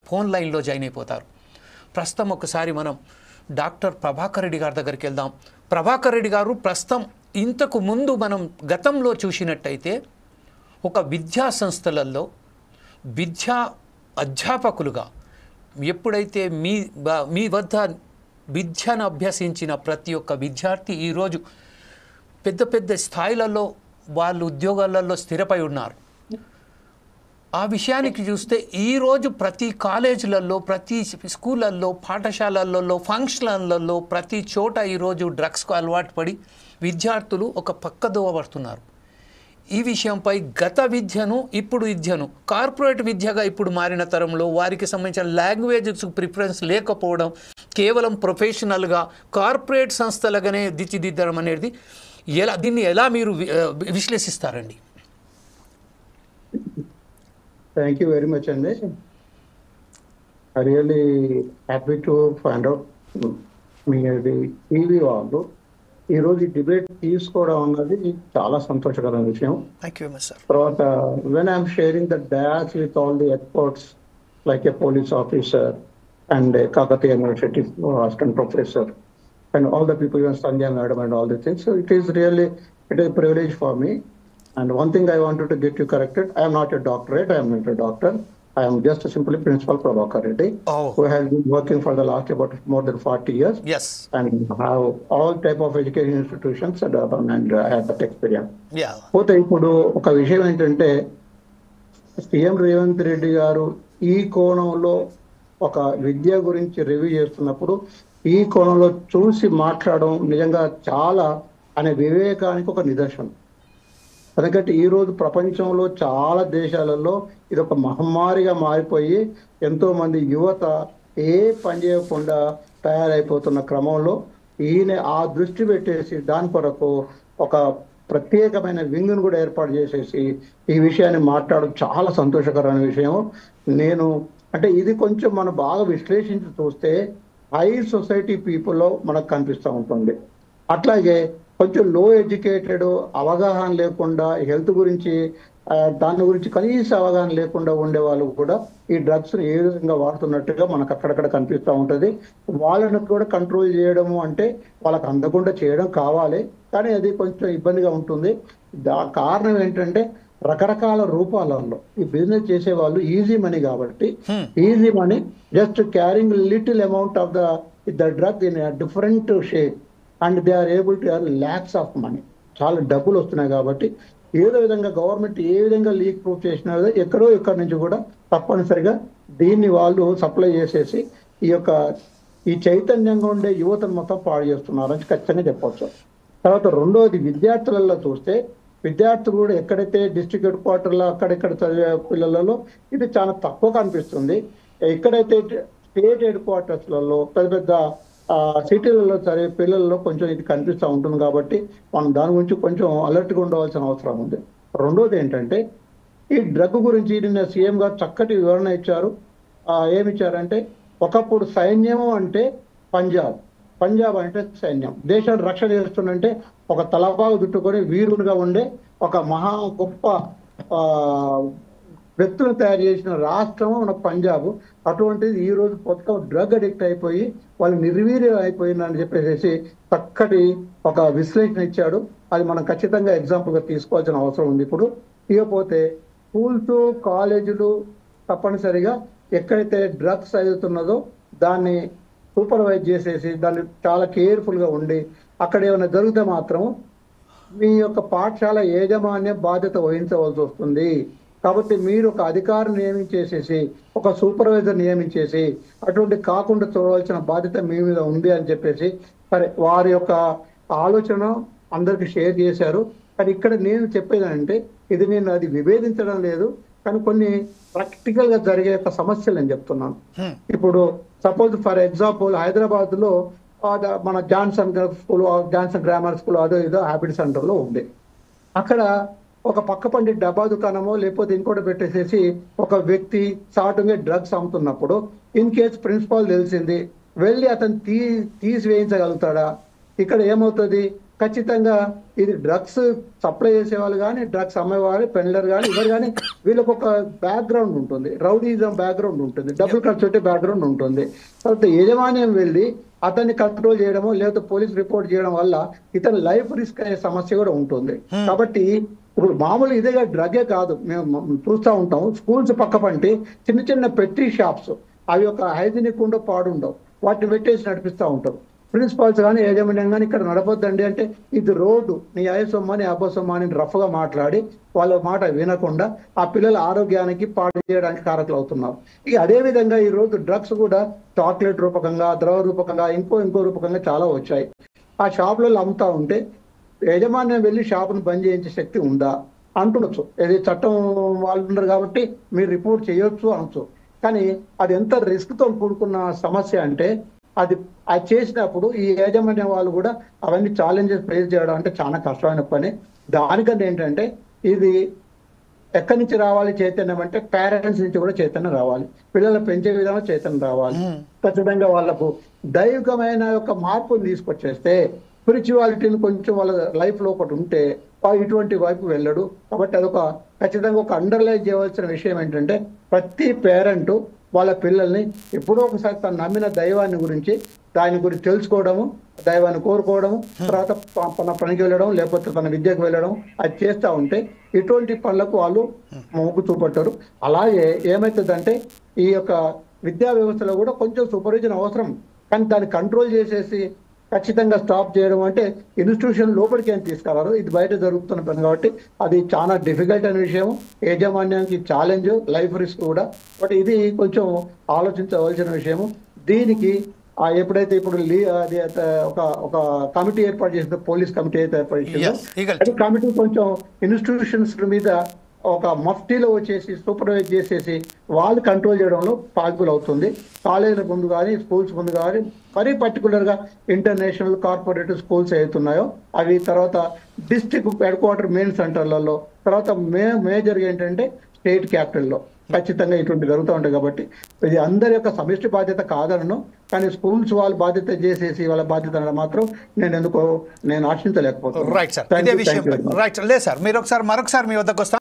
Phone లైన్లో join అయిపోతారు. ప్రస్తుతం ఒకసారి మనం డాక్టర్ ప్రభాకర్ రెడ్డి గారి దగ్గరికి వెళ్దాం. ప్రభాకర్ రెడ్డి గారు ప్రస్తుతం ఇంతకు ముందు మనం గతంలో చూసినట్టయితే ఒక విద్యా సంస్థలలో విద్యా అధ్యాపకులుగా ఎప్పుడైతే మీ వద్ద విద్యను అభ్యసించిన ప్రతి ఒక్క విద్యార్థి ఈరోజు పెద్ద పెద్ద స్థాయిలలో వాళ్ళు ఉద్యోగాలలో స్థిరపై ఉన్నారు. ఆ విషయానికి చూస్తే ఈరోజు ప్రతి కాలేజీలలో, ప్రతి స్కూళ్ళల్లో, పాఠశాలలలో, ఫంక్షన్లలో, ప్రతి చోట ఈరోజు డ్రగ్స్కు అలవాటు పడి విద్యార్థులు ఒక పక్కదోవ పడుతున్నారు. ఈ విషయంపై గత విద్యను ఇప్పుడు విద్యను కార్పొరేట్ విద్యగా ఇప్పుడు మారిన తరంలో వారికి సంబంధించిన లాంగ్వేజెస్ ప్రిఫరెన్స్ లేకపోవడం, కేవలం ప్రొఫెషనల్గా కార్పొరేట్ సంస్థలుగానే తీర్చిదిద్దడం అనేది దీన్ని ఎలా మీరు విశ్లేషిస్తారండి? Thank you very much, Andy. I really happy to find out me TV వాళ్ళు ఈరోజు డిబేట్ తీసుకోవడం అన్నది చాలా సంతోషకరమైన విషయం. తర్వాత when I'm sharing the dash with all the experts like A police officer and Kakatiya university assistant professor and all the people in Sandhya Madam and all the things. So it is a privilege for me. And one thing I wanted to get you corrected, I am not a doctorate, I am not a doctor. I am just simply Principal Prabhakar Reddy, who has been working for the last about more than 40 years. Yes. And have all type of education institutions and I have that experience. Yeah. పోతే ఇప్పుడు ఒక విషయం ఏంటంటే CM Revanth Reddy గారు ఈ కోణంలో ఒక విద్య గురించి రివ్యూ చేస్తున్నప్పుడు ఈ కోణంలో చూసి మాట్లాడడం నిజంగా చాలా అనే వివేకానికి ఒక నిదర్శనం. ఎందుకంటే ఈరోజు ప్రపంచంలో చాలా దేశాలలో ఇది ఒక మహమ్మారిగా మారిపోయి ఎంతో మంది యువత ఏ పని చేయకుండా తయారైపోతున్న క్రమంలో ఈయన ఆ దృష్టి పెట్టేసి దాని కొరకు ఒక ప్రత్యేకమైన వింగ్ను కూడా ఏర్పాటు చేసేసి ఈ విషయాన్ని మాట్లాడడం చాలా సంతోషకరమైన విషయం. నేను అంటే ఇది కొంచెం మనం బాగా విశ్లేషించి చూస్తే హై సొసైటీ పీపుల్లో మనకు కనిపిస్తూ ఉంటుంది. అట్లాగే కొంచెం లో ఎడ్యుకేటెడ్, అవగాహన లేకుండా హెల్త్ గురించి దాని గురించి కనీస అవగాహన లేకుండా ఉండే వాళ్ళు కూడా ఈ డ్రగ్స్ ఏ విధంగా వాడుతున్నట్టుగా మనకు అక్కడక్కడ కనిపిస్తూ ఉంటుంది. వాళ్ళని కూడా కంట్రోల్ చేయడము అంటే వాళ్ళకి అందకుండా చేయడం కావాలి, కానీ అది కొంచెం ఇబ్బందిగా ఉంటుంది. కారణం ఏంటంటే రకరకాల రూపాలలో ఈ బిజినెస్ చేసే వాళ్ళు ఈజీ మనీ కాబట్టి easy money just carrying little amount of the drug in different shape and they are able to earn lakhs of money. చాలా డబ్బులు వస్తున్నాయి కాబట్టి ఏదో విధంగా గవర్నమెంట్ ఏ విధంగా లీక్ ప్రూఫ్ చేసినా ఎక్కడో ఎక్కడి నుంచి కూడా తప్పనిసరిగా దీన్ని వాళ్ళు సప్లై చేసేసి ఈ చైతన్యంగా ఉండే యువతను మొత్తం పాడు చేస్తున్నారని ఖచ్చితంగా చెప్పవచ్చు. తర్వాత రెండోది విద్యార్థులలో చూస్తే విద్యార్థులు కూడా ఎక్కడైతే డిస్ట్రిక్ట్ హెడ్ క్వార్టర్లో అక్కడెక్కడ చదివే పిల్లలలో ఇది చాలా తక్కువ కనిపిస్తుంది. ఎక్కడైతే స్టేట్ హెడ్ క్వార్టర్స్లలో పెద్ద పెద్ద సిటీలలో చదివే పిల్లల్లో కొంచెం ఇది కనిపిస్తూ ఉంటుంది. కాబట్టి మనం దాని గురించి కొంచెం అలర్ట్గా ఉండవలసిన అవసరం ఉంది. రెండోది ఏంటంటే ఈ డ్రగ్ గురించి నిన్న సీఎం గారు చక్కటి వివరణ ఇచ్చారు. ఏమిచ్చారంటే ఒకప్పుడు సైన్యము అంటే పంజాబ్ అంటే సైన్యం, దేశాన్ని రక్షణ చేస్తుందంటే ఒక తలపాగు చుట్టుకొని వీరునిగా ఉండే ఒక మహా గొప్ప వ్యక్తులను తయారు చేసిన రాష్ట్రం మన పంజాబ్. అటువంటిది ఈ రోజు మొత్తం డ్రగ్ అడిక్ట్ అయిపోయి వాళ్ళు నిర్వీర్యం అయిపోయిందని చెప్పేసి చక్కటి ఒక విశ్లేషణ ఇచ్చాడు. అది మనం ఖచ్చితంగా ఎగ్జాంపుల్గా తీసుకోవాల్సిన అవసరం ఉంది. ఇప్పుడు ఇకపోతే స్కూల్స్, కాలేజీలు తప్పనిసరిగా ఎక్కడైతే డ్రగ్స్ అవుతున్నదో దాన్ని సూపర్వైజ్ చేసేసి దాన్ని చాలా కేర్ఫుల్గా ఉండి అక్కడ ఏమైనా జరిగితే మాత్రం మీ యొక్క పాఠశాల యాజమాన్యం బాధ్యత వహించవలసి వస్తుంది. కాబట్టి మీరు ఒక అధికారిని నియమించేసేసి ఒక సూపర్వైజర్ నియమించేసి అటువంటి కాకుండా చూడవలసిన బాధ్యత మీ మీద ఉంది అని చెప్పేసి సరే వారి యొక్క ఆలోచన అందరికి షేర్ చేశారు. కానీ ఇక్కడ నేను చెప్పేది అంటే ఇది నేను అది విభేదించడం లేదు, కానీ కొన్ని ప్రాక్టికల్ గా జరిగే సమస్యలు నేను చెప్తున్నాను. ఇప్పుడు సపోజ్ ఫర్ ఎగ్జాంపుల్ హైదరాబాద్ లో మన జాన్సన్ గ్రామర్ స్కూల్ అదో ఏదో హ్యాబిట్ సెంటర్ లో ఉంది. అక్కడ ఒక పక్క పండి డబ్బా దుకాణమో లేకపోతే ఇంకోటి పెట్టేసేసి ఒక వ్యక్తి సాటుగా డ్రగ్స్ అమ్ముతున్నప్పుడు ఇన్ కేస్ ప్రిన్సిపాల్ తెలిసింది వెళ్ళి అతను తీసివేయించగలుగుతాడా? ఇక్కడ ఏమవుతుంది, ఖచ్చితంగా ఇది డ్రగ్స్ సప్లై చేసేవాళ్ళు కానీ డ్రగ్స్ అమ్మేవాళ్ళు పెండ్లర్ కానీ ఎవరు కానీ వీళ్ళకి ఒక బ్యాక్గ్రౌండ్ ఉంటుంది, రౌడీజం బ్యాక్గ్రౌండ్ ఉంటుంది, డబ్బులు ఖర్చు పెట్టే బ్యాక్గ్రౌండ్ ఉంటుంది. తర్వాత యజమాన్యం వెళ్ళి అతన్ని కంట్రోల్ చేయడము లేకపోతే పోలీస్ రిపోర్ట్ చేయడం వల్ల ఇతని లైఫ్ రిస్క్ అనే సమస్య కూడా ఉంటుంది. కాబట్టి ఇప్పుడు మామూలు ఇదేగా డ్రగే కాదు, మేము చూస్తూ ఉంటాం స్కూల్స్ పక్క పంటి చిన్న చిన్న పెట్రీ షాప్స్, అవి ఒక హైజీనిక్ ఉండవు పాడుండవు, వాటిని పెట్టేసి నడిపిస్తూ ఉంటారు. ప్రిన్సిపాల్స్ కానీ యాజమాన్యం కానీ ఇక్కడ నడపొద్దండి అంటే ఇది రోడ్డు, నీ అయ్యసొమ్మ నీ అబ్బసొమ్మ అని రఫ్గా మాట్లాడి వాళ్ళ మాట వినకుండా ఆ పిల్లల ఆరోగ్యానికి పాడు చేయడానికి కారకులు అవుతున్నారు. ఇక అదే విధంగా ఈ రోజు డ్రగ్స్ కూడా చాక్లెట్ రూపకంగా, ద్రవ రూపకంగా, ఇంకో రూపకంగా చాలా వచ్చాయి. ఆ షాపులలో అమ్ముతా ఉంటే యజమాన్యం వెళ్ళి షాపును బంద్ చేయించే శక్తి ఉందా అంటుండొచ్చు. ఏది చట్టం వాళ్ళు ఉన్నారు కాబట్టి మీరు రిపోర్ట్ చేయొచ్చు అనొచ్చు. కానీ అది ఎంత రిస్క్తో కూడుకున్న సమస్య అంటే అది చేసినప్పుడు ఈ యాజమాన్యం వాళ్ళు కూడా అవన్నీ ఛాలెంజెస్ ఫేస్ చేయడం అంటే చాలా కష్టమైన పని. దానికంటే ఏంటంటే ఇది ఎక్కడి నుంచి రావాలి చైతన్యం అంటే పేరెంట్స్ నుంచి కూడా చైతన్యం రావాలి, పిల్లలు పెంచే విధానం చైతన్యం రావాలి. ఖచ్చితంగా వాళ్ళకు దైవికమైన ఒక మార్పుని తీసుకొచ్చేస్తే స్పిరిచువాలిటీని కొంచెం వాళ్ళ లైఫ్ లో ఒకటి ఉంటే ఇటువంటి వైపు వెళ్ళడు. కాబట్టి అదొక ఖచ్చితంగా ఒక అండర్లైన్ చేయవలసిన విషయం ఏంటంటే ప్రతి పేరెంట్ వాళ్ళ పిల్లల్ని ఎప్పుడో ఒకసారి తను నమ్మిన దైవాన్ని గురించి దాని గురించి తెలుసుకోవడము, దైవాన్ని కోరుకోవడము, తర్వాత తన పనికి వెళ్ళడం లేకపోతే తన విద్యకు వెళ్ళడం అది చేస్తూ ఉంటే ఇటువంటి పనులకు వాళ్ళు మొగ్గు చూపట్టారు. అలాగే ఏమవుతుందంటే ఈ యొక్క విద్యా వ్యవస్థలో కూడా కొంచెం సూపర్విజన్ అవసరం, కానీ దాన్ని కంట్రోల్ చేసేసి ఖచ్చితంగా స్టాప్ చేయడం అంటే ఇన్స్టిట్యూషన్ లోపలికి ఏం తీసుకురారు, ఇది బయట జరుగుతున్న పని కాబట్టి అది చాలా డిఫికల్ట్ అనే విషయం, యాజమాన్యానికి ఛాలెంజ్, లైఫ్ రిస్క్ కూడా. బట్ ఇది కొంచెం ఆలోచించవలసిన విషయము. దీనికి ఎప్పుడైతే ఇప్పుడు ఒక కమిటీ ఏర్పాటు చేసిందో, పోలీస్ కమిటీ అయితే ఏర్పాటు చేసిందో అది కమిటీ కొంచెం ఇన్స్టిట్యూషన్స్ మీద ఒక మఫ్టీలో వచ్చేసి సూపర్వైజ్ చేసేసి వాళ్ళు కంట్రోల్ చేయడంలో పాసిబుల్ అవుతుంది. కాలేజీల ముందు కానీ స్కూల్స్ ముందు కానీ మరీ పర్టికులర్గా ఇంటర్నేషనల్ కార్పొరేట్ స్కూల్స్ అవుతున్నాయో అవి, తర్వాత డిస్ట్రిక్ట్ హెడ్ క్వార్టర్ మెయిన్ సెంటర్లలో, తర్వాత మేజర్గా ఏంటంటే స్టేట్ క్యాపిటల్లో ఖచ్చితంగా ఇటువంటి జరుగుతూ ఉంటాయి. కాబట్టి ఇది అందరి యొక్క సమిష్టి బాధ్యత కాదనను, కానీ స్కూల్స్ వాళ్ళు బాధ్యత చేసేసి వాళ్ళ బాధ్యత మాత్రం నేను ఆశించలేకపోతున్నాను. రైట్ సార్, లేదు సార్, మీరు మరొకసారి మీ వద్దకు వస్తాను.